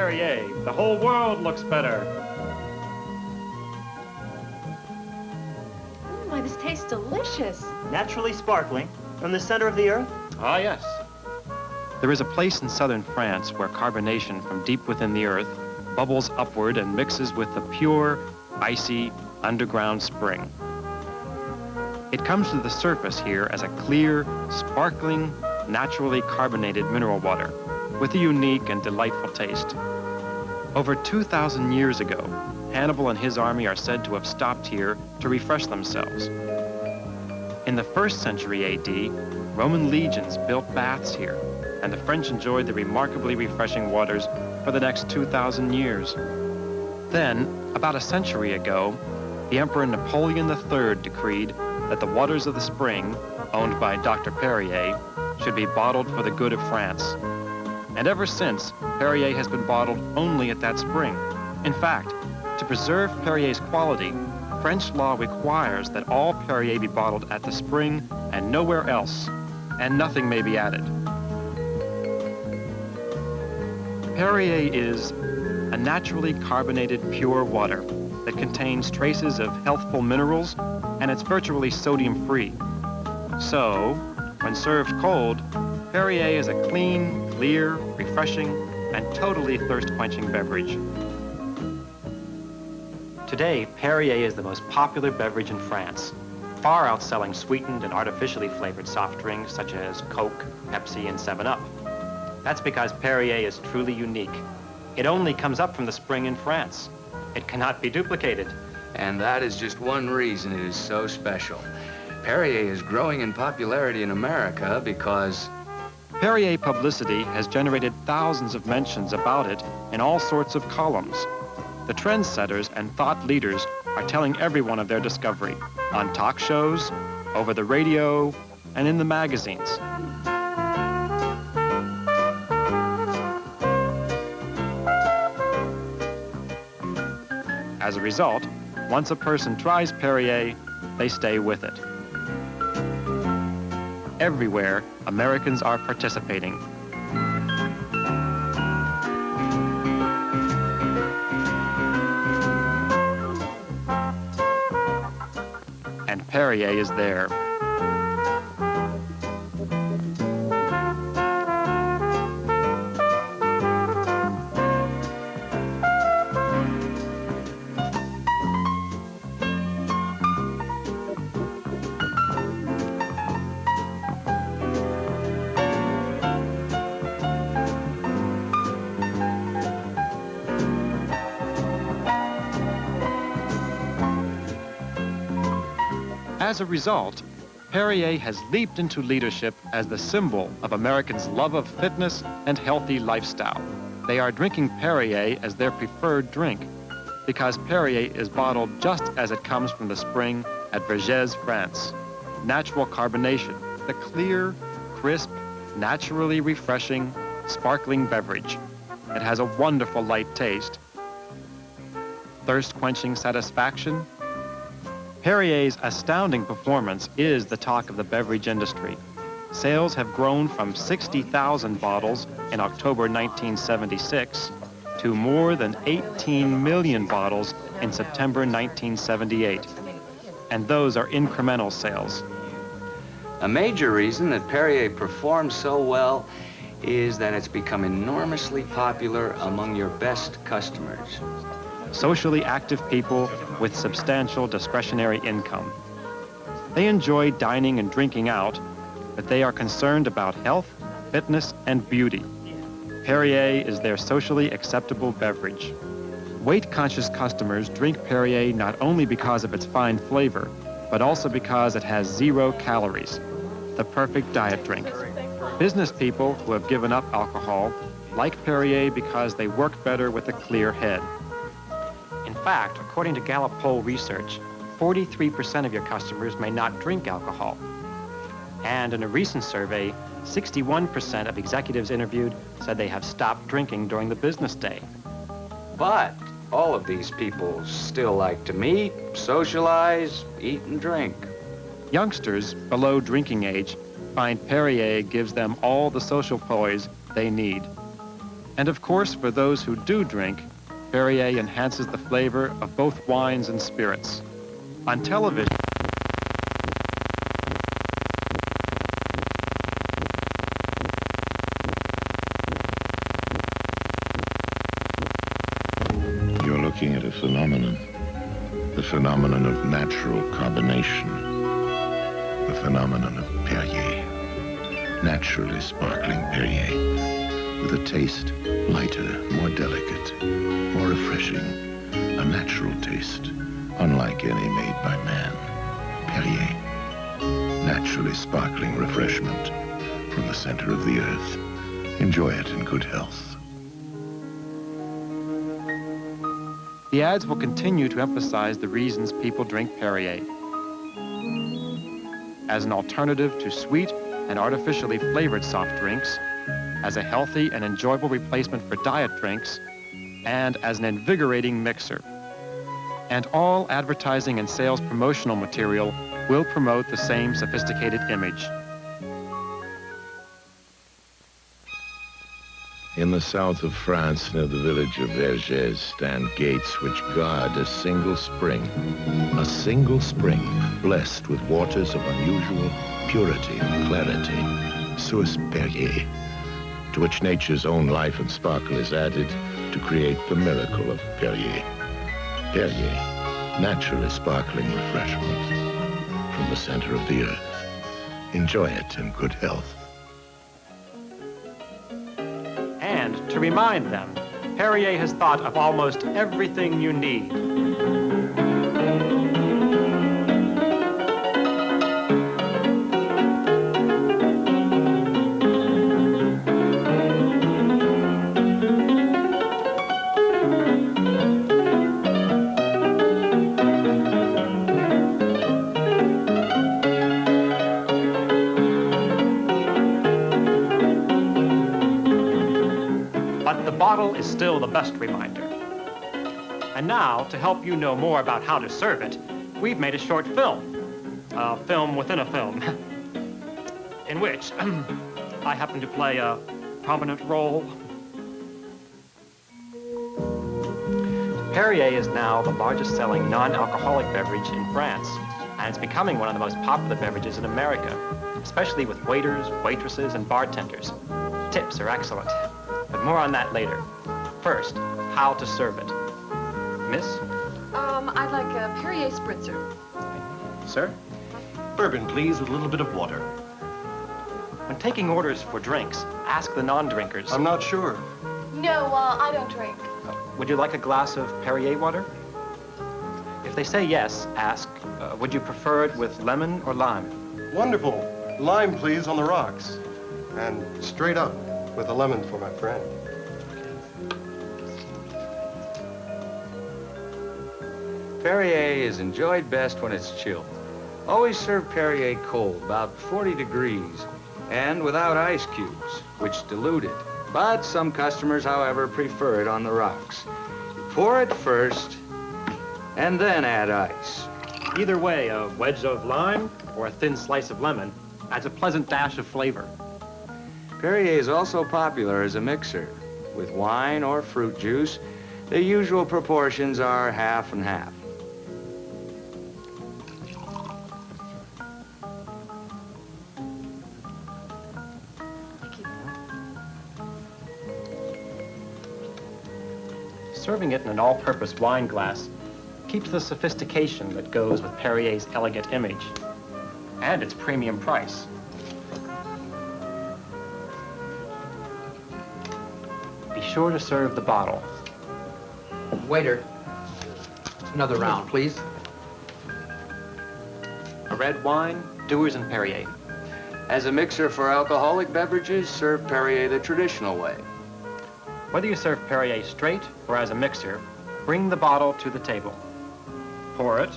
Perrier, the whole world looks better. Oh my, this tastes delicious. Naturally sparkling from the center of the earth. Ah, yes. There is a place in southern France where carbonation from deep within the earth bubbles upward and mixes with the pure, icy, underground spring. It comes to the surface here as a clear, sparkling, naturally carbonated mineral water with a unique and delightful taste. Over 2,000 years ago, Hannibal and his army are said to have stopped here to refresh themselves. In the 1st century AD, Roman legions built baths here, and the French enjoyed the remarkably refreshing waters for the next 2,000 years. Then, about a century ago, the Emperor Napoleon III decreed that the waters of the spring, owned by Dr. Perrier, should be bottled for the good of France. And ever since, Perrier has been bottled only at that spring. In fact, to preserve Perrier's quality, French law requires that all Perrier be bottled at the spring and nowhere else, and nothing may be added. Perrier is a naturally carbonated pure water that contains traces of healthful minerals, and it's virtually sodium-free. So, when served cold, Perrier is a clean, clear, refreshing, and totally thirst-quenching beverage. Today, Perrier is the most popular beverage in France, far outselling sweetened and artificially flavored soft drinks such as Coke, Pepsi, and 7-Up. That's because Perrier is truly unique. It only comes up from the spring in France. It cannot be duplicated. And that is just one reason it is so special. Perrier is growing in popularity in America because Perrier publicity has generated thousands of mentions about it in all sorts of columns. The trendsetters and thought leaders are telling everyone of their discovery on talk shows, over the radio, and in the magazines. As a result, once a person tries Perrier, they stay with it. Everywhere, Americans are participating. And Perrier is there. As a result, Perrier has leaped into leadership as the symbol of Americans' love of fitness and healthy lifestyle. They are drinking Perrier as their preferred drink because Perrier is bottled just as it comes from the spring at Vergèze, France. Natural carbonation, the clear, crisp, naturally refreshing, sparkling beverage. It has a wonderful light taste, thirst-quenching satisfaction. Perrier's astounding performance is the talk of the beverage industry. Sales have grown from 60,000 bottles in October 1976 to more than 18 million bottles in September 1978. And those are incremental sales. a major reason that Perrier performs so well is that it's become enormously popular among your best customers. Socially active people with substantial discretionary income. They enjoy dining and drinking out, but they are concerned about health, fitness, and beauty. Perrier is their socially acceptable beverage. Weight-conscious customers drink Perrier not only because of its fine flavor, but also because it has 0 calories, the perfect diet drink. Business people who have given up alcohol like Perrier because they work better with a clear head. In fact, according to Gallup poll research, 43% of your customers may not drink alcohol. And in a recent survey, 61% of executives interviewed said they have stopped drinking during the business day. But all of these people still like to meet, socialize, eat and drink. Youngsters below drinking age find Perrier gives them all the social poise they need. And of course, for those who do drink, Perrier enhances the flavor of both wines and spirits. On television, you're looking at a phenomenon. The phenomenon of natural carbonation. The phenomenon of Perrier. Naturally sparkling Perrier. With a taste lighter, more delicate, more refreshing. A natural taste, unlike any made by man. Perrier. Naturally sparkling refreshment from the center of the earth. Enjoy it in good health. the ads will continue to emphasize the reasons people drink Perrier. As an alternative to sweet and artificially flavored soft drinks, as a healthy and enjoyable replacement for diet drinks, and as an invigorating mixer. And all advertising and sales promotional material will promote the same sophisticated image. In the south of France, near the village of Vergèze, stand gates which guard a single spring blessed with waters of unusual purity and clarity, source Perrier, to which nature's own life and sparkle is added to create the miracle of Perrier. Perrier, naturally sparkling refreshment from the center of the earth. Enjoy it in good health. And to remind them, Perrier has thought of almost everything you need. But the bottle is still the best reminder. And now, to help you know more about how to serve it, we've made a short film. A film within a film. In which I happen to play a prominent role. Perrier is now the largest selling non-alcoholic beverage in France, and it's becoming one of the most popular beverages in America, especially with waiters, waitresses, and bartenders. Tips are excellent. But more on that later. First, how to serve it. Miss? I'd like a Perrier spritzer. Sir? Bourbon, please, with a little bit of water. When taking orders for drinks, ask the non-drinkers. I'm not sure. No, I don't drink. Would you like a glass of Perrier water? If they say yes, ask, would you prefer it with lemon or lime? Wonderful. Lime, please, on the rocks. And straight up, with a lemon for my friend. Perrier is enjoyed best when it's chilled. Always serve Perrier cold, about 40 degrees, and without ice cubes, which dilute it. But some customers, however, prefer it on the rocks. You pour it first, and then add ice. Either way, a wedge of lime or a thin slice of lemon adds a pleasant dash of flavor. Perrier is also popular as a mixer. With wine or fruit juice, the usual proportions are half and half. Thank you. Serving it in an all-purpose wine glass keeps the sophistication that goes with Perrier's elegant image and its premium price. Be sure to serve the bottle. Waiter, another round, please. A red wine, Dewar's and Perrier. As a mixer for alcoholic beverages, serve Perrier the traditional way. Whether you serve Perrier straight or as a mixer, bring the bottle to the table. Pour it.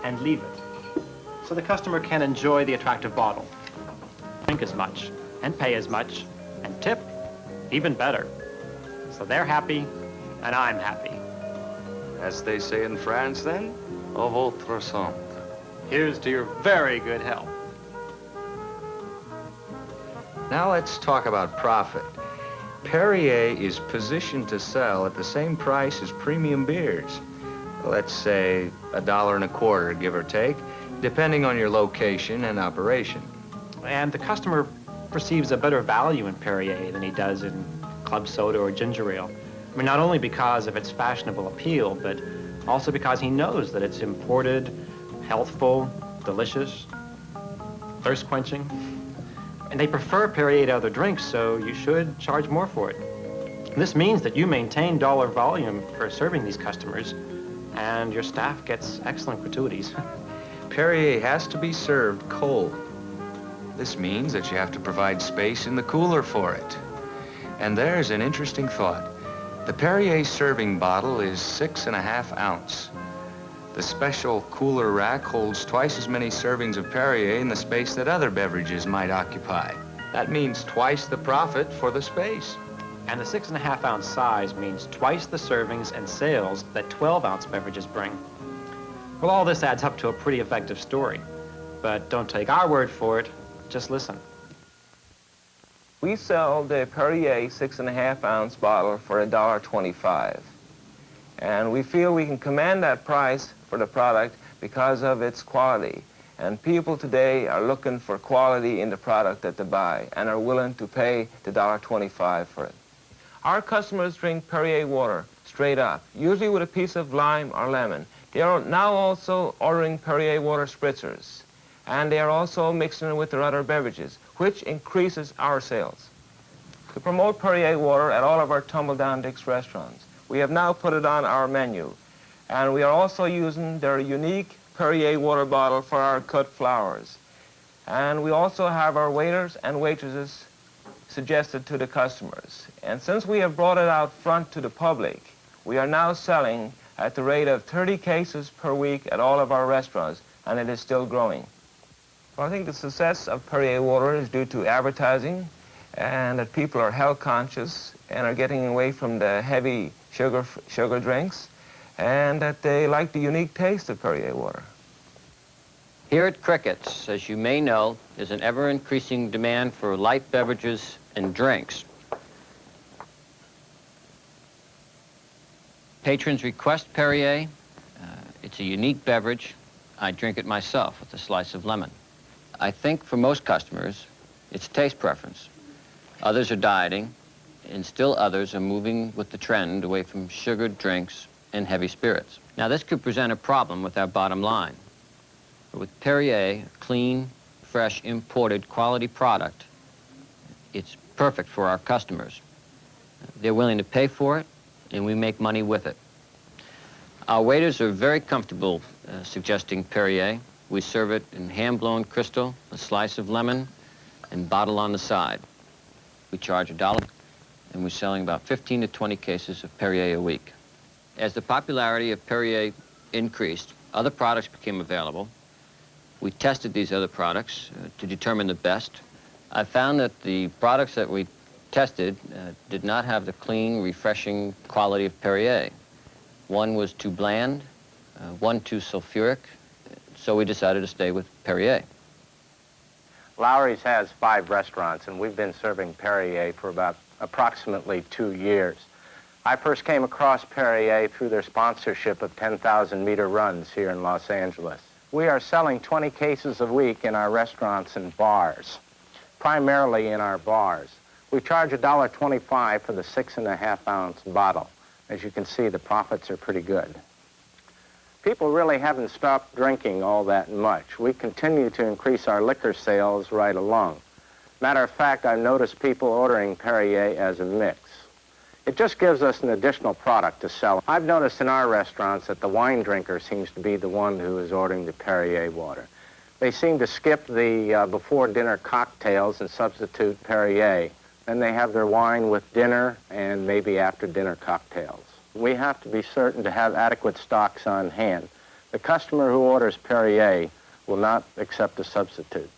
And leave it, so the customer can enjoy the attractive bottle. Drink as much, and pay as much, and tip even better. So they're happy, and I'm happy. As they say in France, then, au votre santé. Here's to your very good health. Now let's talk about profit. Perrier is positioned to sell at the same price as premium beers. Let's say $1.25, give or take, depending on your location and operation. And the customer perceives a better value in Perrier than he does in club soda or ginger ale. I mean, not only because of its fashionable appeal, but also because he knows that it's imported, healthful, delicious, thirst-quenching. And they prefer Perrier to other drinks, so you should charge more for it. This means that you maintain dollar volume for serving these customers, and your staff gets excellent gratuities. Perrier has to be served cold. This means that you have to provide space in the cooler for it. And there's an interesting thought. The Perrier serving bottle is 6.5 ounce. The special cooler rack holds twice as many servings of Perrier in the space that other beverages might occupy. That means twice the profit for the space. And the 6.5 ounce size means twice the servings and sales that 12-ounce beverages bring. Well, all this adds up to a pretty effective story. But don't take our word for it, just listen. We sell the Perrier 6.5 ounce bottle for $1.25. And we feel we can command that price for the product because of its quality. And people today are looking for quality in the product that they buy and are willing to pay the $1.25 for it. Our customers drink Perrier water straight up, usually with a piece of lime or lemon. They are now also ordering Perrier water spritzers. And they are also mixing it with their other beverages, which increases our sales. To promote Perrier water at all of our Tumbledown Dick's restaurants, we have now put it on our menu. And we are also using their unique Perrier water bottle for our cut flowers. And we also have our waiters and waitresses suggested to the customers. And since we have brought it out front to the public, we are now selling at the rate of 30 cases per week at all of our restaurants, and it is still growing. Well, I think the success of Perrier water is due to advertising and that people are health conscious and are getting away from the heavy sugar drinks, and that they like the unique taste of Perrier water. Here at Crickett's, as you may know, there's an ever-increasing demand for light beverages and drinks. Patrons request Perrier. It's a unique beverage. I drink it myself with a slice of lemon. I think for most customers, it's taste preference. Others are dieting, and still others are moving with the trend away from sugared drinks and heavy spirits. Now, this could present a problem with our bottom line. But with Perrier, a clean, fresh, imported quality product, it's perfect for our customers. They're willing to pay for it, and we make money with it. Our waiters are very comfortable suggesting Perrier. We serve it in hand-blown crystal, a slice of lemon, and bottle on the side. We charge $1, and we're selling about 15 to 20 cases of Perrier a week. As the popularity of Perrier increased, other products became available. We tested these other products to determine the best. I found that the products that we tested did not have the clean, refreshing quality of Perrier. One was too bland, one too sulfuric, so we decided to stay with Perrier. Lowry's has 5 restaurants, and we've been serving Perrier for about approximately 2 years. I first came across Perrier through their sponsorship of 10,000-meter runs here in Los Angeles. We are selling 20 cases a week in our restaurants and bars, primarily in our bars. We charge $1.25 for the 6.5-ounce bottle. As you can see, the profits are pretty good. People really haven't stopped drinking all that much. We continue to increase our liquor sales right along. Matter of fact, I've noticed people ordering Perrier as a mix. It just gives us an additional product to sell. I've noticed in our restaurants that the wine drinker seems to be the one who is ordering the Perrier water. They seem to skip the before-dinner cocktails and substitute Perrier. Then they have their wine with dinner and maybe after-dinner cocktails. We have to be certain to have adequate stocks on hand. The customer who orders Perrier will not accept a substitute.